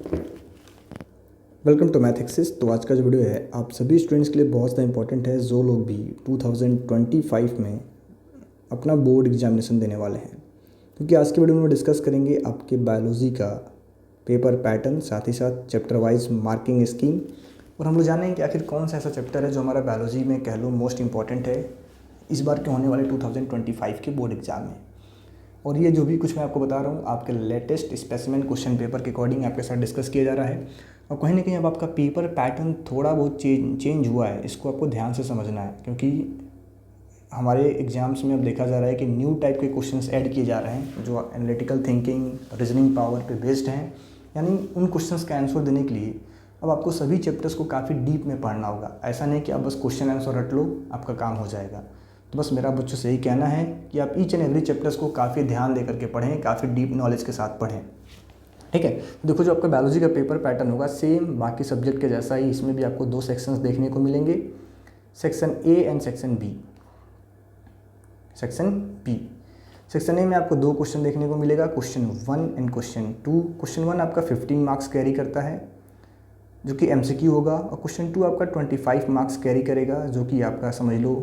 Welcome to math axis. तो आज का जो वीडियो है आप सभी स्टूडेंट्स के लिए बहुत ज़्यादा इंपॉर्टेंट है, जो लोग भी 2025 में अपना बोर्ड एग्जामिनेशन देने वाले हैं, क्योंकि आज के वीडियो में डिस्कस करेंगे आपके बायोलॉजी का पेपर पैटर्न, साथ ही साथ चैप्टर वाइज मार्किंग स्कीम, और हम लोग जानेंगे कि आखिर कौन सा ऐसा चैप्टर है जो हमारा बायोलॉजी में कह लो मोस्ट इंपॉर्टेंट है इस बार के होने वाले 2025 के बोर्ड एग्जाम में। और ये जो भी कुछ मैं आपको बता रहा हूँ आपके लेटेस्ट स्पेसिमेन क्वेश्चन पेपर के अकॉर्डिंग आपके साथ डिस्कस किया जा रहा है। और कहीं ना कहीं अब आपका पेपर पैटर्न थोड़ा बहुत चेंज हुआ है, इसको आपको ध्यान से समझना है, क्योंकि हमारे एग्जाम्स में अब देखा जा रहा है कि न्यू टाइप के क्वेश्चंस ऐड किए जा रहे हैं जो एनालिटिकल थिंकिंग, रीजनिंग पावर पे बेस्ड हैं। यानी उन क्वेश्चंस का आंसर देने के लिए अब आपको सभी चैप्टर्स को काफ़ी डीप में पढ़ना होगा। ऐसा नहीं कि आप बस क्वेश्चन आंसर रट लो, आपका काम हो जाएगा। तो बस मेरा बच्चों से यही कहना है कि आप ईच एंड एवरी चैप्टर्स को काफ़ी ध्यान दे करके पढ़ें, काफ़ी डीप नॉलेज के साथ पढ़ें। ठीक है, देखो जो आपका बायोलॉजी का पेपर पैटर्न होगा सेम बाकी सब्जेक्ट के जैसा ही इसमें भी आपको दो सेक्शंस देखने को मिलेंगे, section A and section B. Section A में आपको दो क्वेश्चन देखने को मिलेगा, क्वेश्चन 1 एंड क्वेश्चन 2। क्वेश्चन 1 आपका 15 मार्क्स कैरी करता है जो कि एमसीक्यू होगा, और क्वेश्चन 2 आपका 25 मार्क्स कैरी करेगा जो कि आपका समझ लो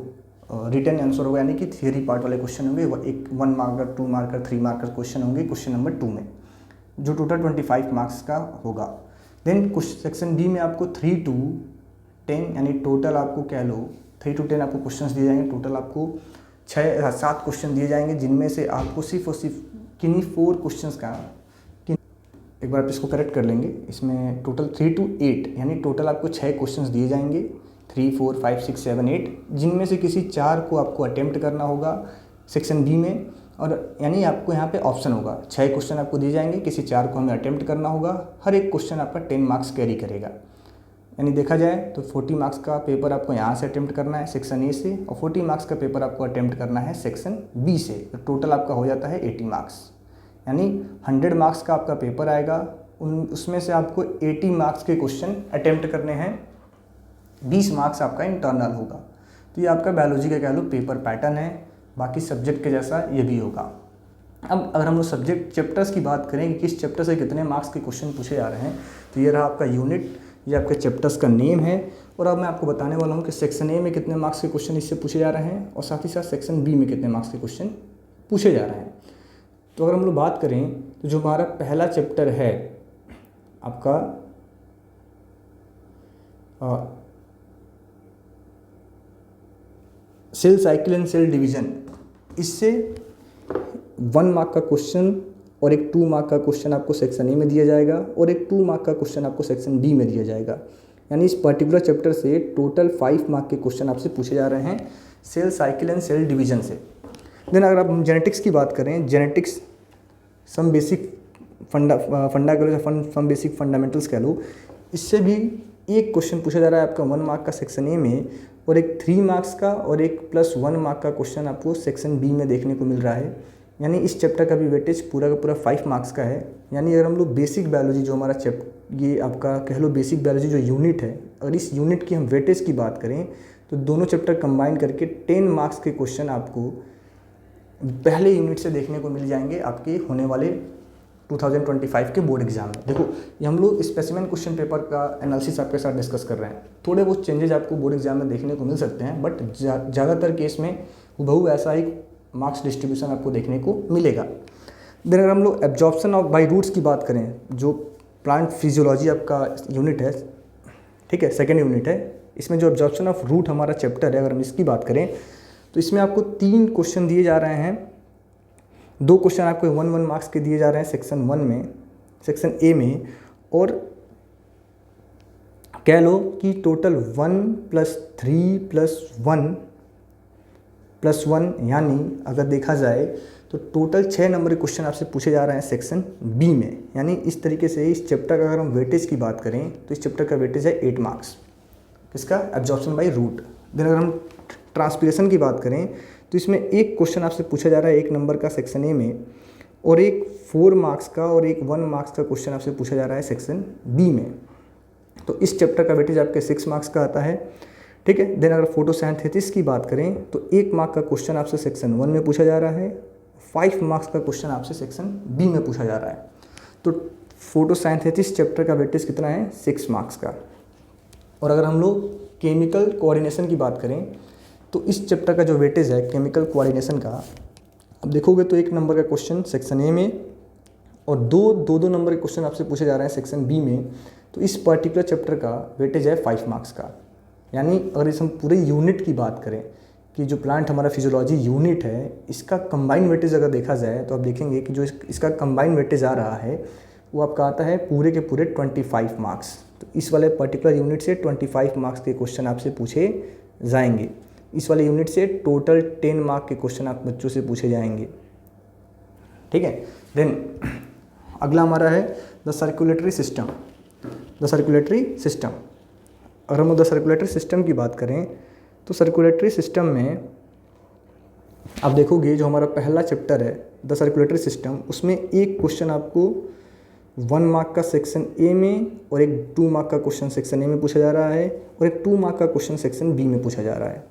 रिटर्न आंसर होगा, यानी कि थियरी पार्ट वाले क्वेश्चन होंगे। एक 1 मार्कर, 2 मार्कर, 3 मार्कर क्वेश्चन होंगे क्वेश्चन नंबर 2 में, जो टोटल 25 मार्क्स का होगा। देन सेक्शन बी में आपको 3 to 10 यानी टोटल आपको कह लो 3 to 10 आपको क्वेश्चंस दिए जाएंगे। टोटल आपको 7 क्वेश्चन दिए जाएंगे, जिनमें से आपको सिर्फ और सिर्फ किन्हीं 4 क्वेश्चंस का, एक बार आप इसको करेक्ट कर लेंगे, इसमें टोटल 3 to 8 यानी टोटल आपको 6 क्वेश्चंस दिए जाएंगे, 3, 4, 5, 6, 7, 8, जिनमें से किसी 4 को आपको अटेम्प्ट करना होगा सेक्शन बी में। और यानी आपको यहाँ पे ऑप्शन होगा, 6 क्वेश्चन आपको दिए जाएंगे, किसी 4 को हमें अटेम्प्ट करना होगा। हर एक क्वेश्चन आपका 10 मार्क्स कैरी करेगा। यानी देखा जाए तो 40 मार्क्स का पेपर आपको यहाँ से अटेम्प्ट करना है सेक्शन ए से, और 40 मार्क्स का पेपर आपको अटेम्प्ट करना है सेक्शन बी से। तो टोटल आपका हो जाता है 80 मार्क्स, यानी 100 मार्क्स का आपका पेपर आएगा। उसमें से आपको 80 मार्क्स के क्वेश्चन अटेम्प्ट करने हैं, 20 मार्क्स आपका इंटरनल होगा। तो ये आपका बायोलॉजी का कह लो पेपर पैटर्न है, बाकी सब्जेक्ट के जैसा ये भी होगा। अब अगर हम लोग सब्जेक्ट चैप्टर्स की बात करें कि किस चैप्टर से कितने मार्क्स के क्वेश्चन पूछे जा रहे हैं, तो ये रहा आपका यूनिट, ये आपके चैप्टर्स का नेम है। और अब मैं आपको बताने वाला हूँ कि सेक्शन ए में कितने मार्क्स के क्वेश्चन इससे पूछे जा रहे हैं, और साथ ही साथ सेक्शन बी में कितने मार्क्स के क्वेश्चन पूछे जा रहे हैं। तो अगर हम लोग बात करें तो जो हमारा पहला चैप्टर है आपका cell cycle and cell division, इससे 1 मार्क का क्वेश्चन और एक 2 मार्क का क्वेश्चन आपको सेक्शन ए में दिया जाएगा, और एक 2 मार्क का क्वेश्चन आपको सेक्शन बी में दिया जाएगा। यानी इस पर्टिकुलर चैप्टर से टोटल 5 मार्क के क्वेश्चन आपसे पूछे जा रहे हैं cell cycle and cell division से। देन अगर आप जेनेटिक्स की बात करें, genetics some basic some basic fundamentals कह लो, इससे भी एक क्वेश्चन पूछा जा रहा है आपका 1 मार्क का सेक्शन ए में, और एक 3 मार्क्स का और एक +1 मार्क का क्वेश्चन आपको सेक्शन बी में देखने को मिल रहा है। यानी इस चैप्टर का भी वेटेज पूरा का पूरा 5 मार्क्स का है। यानी अगर हम लोग बेसिक बायोलॉजी जो हमारा ये आपका कह लो बेसिक बायोलॉजी जो यूनिट है, अगर इस यूनिट की हम वेटेज की बात करें तो दोनों चैप्टर कंबाइन करके 10 मार्क्स के क्वेश्चन आपको पहले यूनिट से देखने को मिल जाएंगे आपके होने वाले 2025 के बोर्ड एग्जाम में। देखो ये हम लोग स्पेसिमेन क्वेश्चन पेपर का एनालिसिस आपके साथ डिस्कस कर रहे हैं। थोड़े बहुत चेंजेज आपको बोर्ड एग्जाम में देखने को मिल सकते हैं, बट ज़्यादातर केस में हुबहू ऐसा ही मार्क्स डिस्ट्रीब्यूशन आपको देखने को मिलेगा। देन अगर हम लोग एब्जॉर्प्शन ऑफ बाय रूट्स की बात करें, जो प्लांट फिजियोलॉजी आपका यूनिट है, ठीक है, सेकेंड यूनिट है, इसमें जो एब्जॉर्प्शन ऑफ रूट हमारा चैप्टर है, अगर हम इसकी बात करें तो इसमें आपको 3 क्वेश्चन दिए जा रहे हैं। 2 क्वेश्चन आपको 1 मार्क्स के दिए जा रहे हैं सेक्शन 1 में, सेक्शन ए में, और कह लो कि टोटल 1 + 3 + 1 यानी अगर देखा जाए तो टोटल 6 नंबर के क्वेश्चन आपसे पूछे जा रहे हैं सेक्शन बी में। यानी इस तरीके से इस चैप्टर का अगर हम वेटेज की बात करें तो इस चैप्टर का वेटेज है 8 मार्क्स, किसका, एब्जॉर्प्शन बाय रूट। देन अगर हम ट्रांसपीरेशन की बात करें तो इसमें एक क्वेश्चन आपसे पूछा जा रहा है 1 नंबर का सेक्शन ए में, और एक 4 मार्क्स का और एक 1 मार्क्स का क्वेश्चन आपसे पूछा जा रहा है सेक्शन बी में। तो इस चैप्टर का वेटेज आपके 6 मार्क्स का आता है। ठीक है, देन अगर फोटोसिंथेसिस की बात करें तो 1 मार्क का क्वेश्चन आपसे सेक्शन 1 में पूछा जा रहा है, 5 मार्क्स का क्वेश्चन आपसे सेक्शन बी में पूछा जा रहा है। तो फोटोसिंथेसिस चैप्टर का वेटेज कितना है 6 मार्क्स का। और अगर हम लोग केमिकल कोऑर्डिनेशन की बात करें तो इस चैप्टर का जो वेटेज है केमिकल कोऑर्डिनेशन का, अब देखोगे तो 1 नंबर का क्वेश्चन सेक्शन ए में और दो नंबर के क्वेश्चन आपसे पूछे जा रहे हैं सेक्शन बी में। तो इस पर्टिकुलर चैप्टर का वेटेज है 5 मार्क्स का। यानी अगर इस हम पूरे यूनिट की बात करें कि जो प्लांट हमारा फिजियोलॉजी यूनिट है, इसका कंबाइन वेटेज अगर देखा जाए तो आप देखेंगे कि जो इसका कंबाइन वेटेज आ रहा है वो आपका आता है पूरे के पूरे 25 मार्क्स। तो इस वाले पर्टिकुलर यूनिट से 25 मार्क्स के क्वेश्चन आपसे पूछे जाएंगे। इस वाले यूनिट से टोटल 10 मार्क के क्वेश्चन आप बच्चों से पूछे जाएंगे। ठीक है। देन अगला हमारा है the circulatory system. The circulatory system, अगर हम द सर्कुलेटरी सिस्टम की बात करें तो सर्कुलेटरी सिस्टम में आप देखोगे जो हमारा पहला चैप्टर है द सर्कुलेटरी सिस्टम, उसमें एक क्वेश्चन आपको 1 मार्क का सेक्शन ए में और एक 2 मार्क का क्वेश्चन सेक्शन ए में पूछा जा रहा है और एक 2 मार्क का क्वेश्चन सेक्शन बी में पूछा जा रहा है।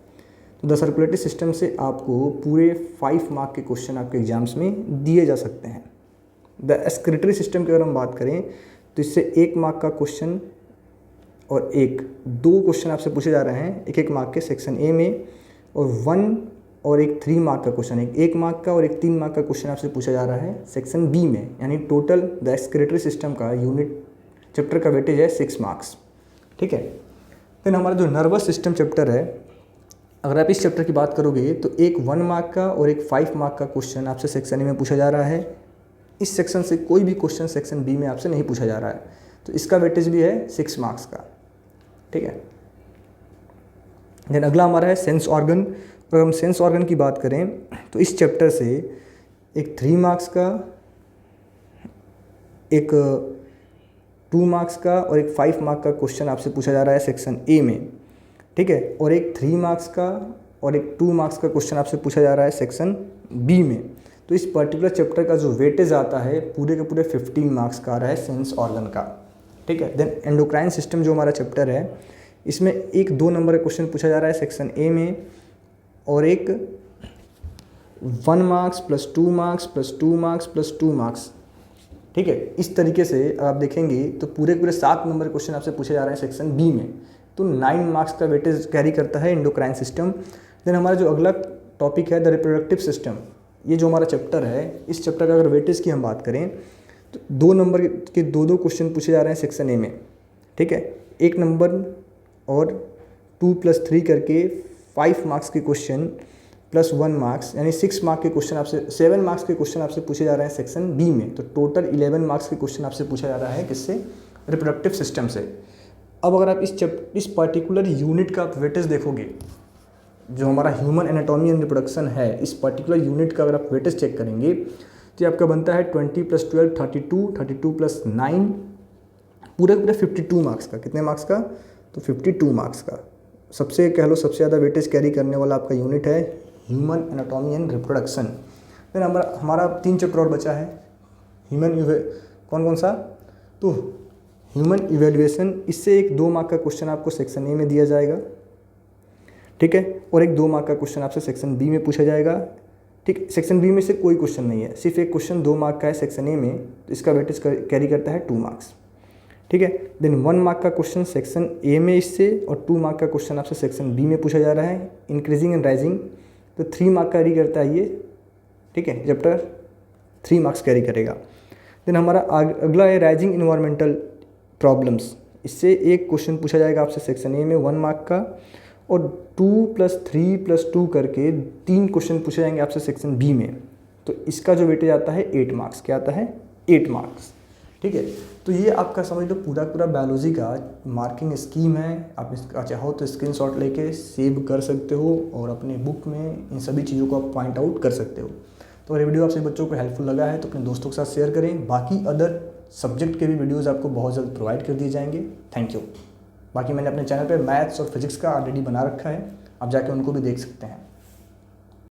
तो द सर्कुलेटरी सिस्टम से आपको पूरे 5 मार्क के क्वेश्चन आपके एग्जाम्स में दिए जा सकते हैं। द एक्सक्रीटरी सिस्टम की अगर हम बात करें तो इससे 1 मार्क का क्वेश्चन और 2 क्वेश्चन आपसे पूछे जा रहे हैं 1 मार्क के सेक्शन ए में, और 1 और 3 मार्क का क्वेश्चन, 1 मार्क का और 3 मार्क का क्वेश्चन आपसे पूछा जा रहा है सेक्शन बी में। यानी टोटल द एक्सक्रीटरी सिस्टम का यूनिट चैप्टर का वेटेज है 6 मार्क्स। ठीक है। फिर हमारा जो नर्वस सिस्टम चैप्टर है, अगर आप इस चैप्टर की बात करोगे तो एक 1 मार्क का और एक 5 मार्क का क्वेश्चन आपसे सेक्शन ए में पूछा जा रहा है। इस सेक्शन से कोई भी क्वेश्चन सेक्शन बी में आपसे नहीं पूछा जा रहा है, तो इसका वेटेज भी है 6 मार्क्स का। ठीक है। देन अगला हमारा है सेंस ऑर्गन। अगर हम सेंस ऑर्गन की बात करें तो इस चैप्टर से एक 3 मार्क्स का, एक 2 मार्क्स का और एक 5 मार्क का क्वेश्चन आपसे पूछा जा रहा है सेक्शन ए में। ठीक है। और एक 3 मार्क्स का और एक 2 मार्क्स का क्वेश्चन आपसे पूछा जा रहा है सेक्शन बी में। तो इस पर्टिकुलर चैप्टर का जो वेटेज आता है पूरे के पूरे 15 मार्क्स का आ रहा है सेंस ऑर्गन का। ठीक है। देन एंडोक्राइन सिस्टम जो हमारा चैप्टर है, इसमें एक 2 नंबर का क्वेश्चन पूछा जा रहा है सेक्शन ए में और एक 1 marks plus 2 marks plus 2 marks plus 2 marks. ठीक है। इस तरीके से आप देखेंगे तो पूरे के पूरे 7 नंबर के क्वेश्चन आपसे पूछे जा रहे हैं सेक्शन बी में। तो 9 मार्क्स का वेटेज कैरी करता है एंडोक्राइन सिस्टम। देन हमारा जो अगला टॉपिक है द रिप्रोडक्टिव सिस्टम, ये जो हमारा चैप्टर है, इस चैप्टर का अगर वेटेज की हम बात करें तो 2 नंबर के 2 क्वेश्चन पूछे जा रहे हैं सेक्शन ए में। ठीक है। 1 नंबर और 2 + 3 करके 5 मार्क्स के क्वेश्चन प्लस 1 मार्क्स, यानी 6 मार्क के क्वेश्चन आपसे 7 मार्क्स के क्वेश्चन आपसे पूछे जा रहे हैं सेक्शन बी में। तो टोटल 11 मार्क्स के क्वेश्चन आपसे पूछा जा रहा है किससे, रिप्रोडक्टिव सिस्टम से। अब अगर आप इस पर्टिकुलर यूनिट का आप वेटेज देखोगे, जो हमारा ह्यूमन एनाटॉमी एंड रिप्रोडक्शन है, इस पर्टिकुलर यूनिट का अगर आप वेटेज चेक करेंगे तो आपका बनता है 20 + 12 32, 32 + 9 पूरे 52 मार्क्स का। कितने मार्क्स का? तो 52 मार्क्स का। सबसे कह लो सबसे ज़्यादा वेटेज कैरी करने वाला आपका यूनिट है ह्यूमन एनाटॉमी एंड रिप्रोडक्शन। फिर हमारा 3 चैप्टर और बचा है कौन सा? तो ह्यूमन इवेल्युएशन, इससे एक 2 मार्क का क्वेश्चन आपको सेक्शन ए में दिया जाएगा। ठीक है। और एक 2 मार्क का क्वेश्चन आपसे सेक्शन बी में पूछा जाएगा। ठीक, सेक्शन बी में से कोई क्वेश्चन नहीं है, सिर्फ एक क्वेश्चन 2 मार्क का है सेक्शन ए में, तो इसका वेटेज कैरी करता है 2 मार्क्स। ठीक है। देन 1 मार्क का क्वेश्चन सेक्शन ए में इससे और 2 मार्क का क्वेश्चन आपसे सेक्शन बी में पूछा जा रहा है, इंक्रीजिंग एंड राइजिंग, तो 3 मार्क कैरी करता है ये। ठीक है। चैप्टर 3 मार्क्स कैरी करेगा। देन हमारा अगला है राइजिंग इन्वायरमेंटल प्रॉब्लम्स, इससे एक क्वेश्चन पूछा जाएगा आपसे सेक्शन ए में 1 मार्क का, और 2 + 3 + 2 करके 3 क्वेश्चन पूछे जाएंगे आपसे सेक्शन बी में। तो इसका जो वेटेज आता है 8 मार्क्स। क्या आता है? 8 मार्क्स। ठीक है। तो ये आपका समझ लो पूरा बायोलॉजी का मार्किंग स्कीम है। आप इसका चाहो तो स्क्रीनशॉट लेके सेव कर सकते हो और अपने बुक में इन सभी चीज़ों को आप पॉइंट आउट कर सकते हो। तो अगर ये वीडियो आपसे बच्चों को हेल्पफुल लगा है तो अपने दोस्तों के साथ शेयर करें। बाकी अदर सब्जेक्ट के भी वीडियोज़ आपको बहुत जल्द प्रोवाइड कर दिए जाएंगे। Thank you. बाकी मैंने अपने चैनल पे मैथ्स और फिजिक्स का ऑलरेडी बना रखा है, आप जाके उनको भी देख सकते हैं।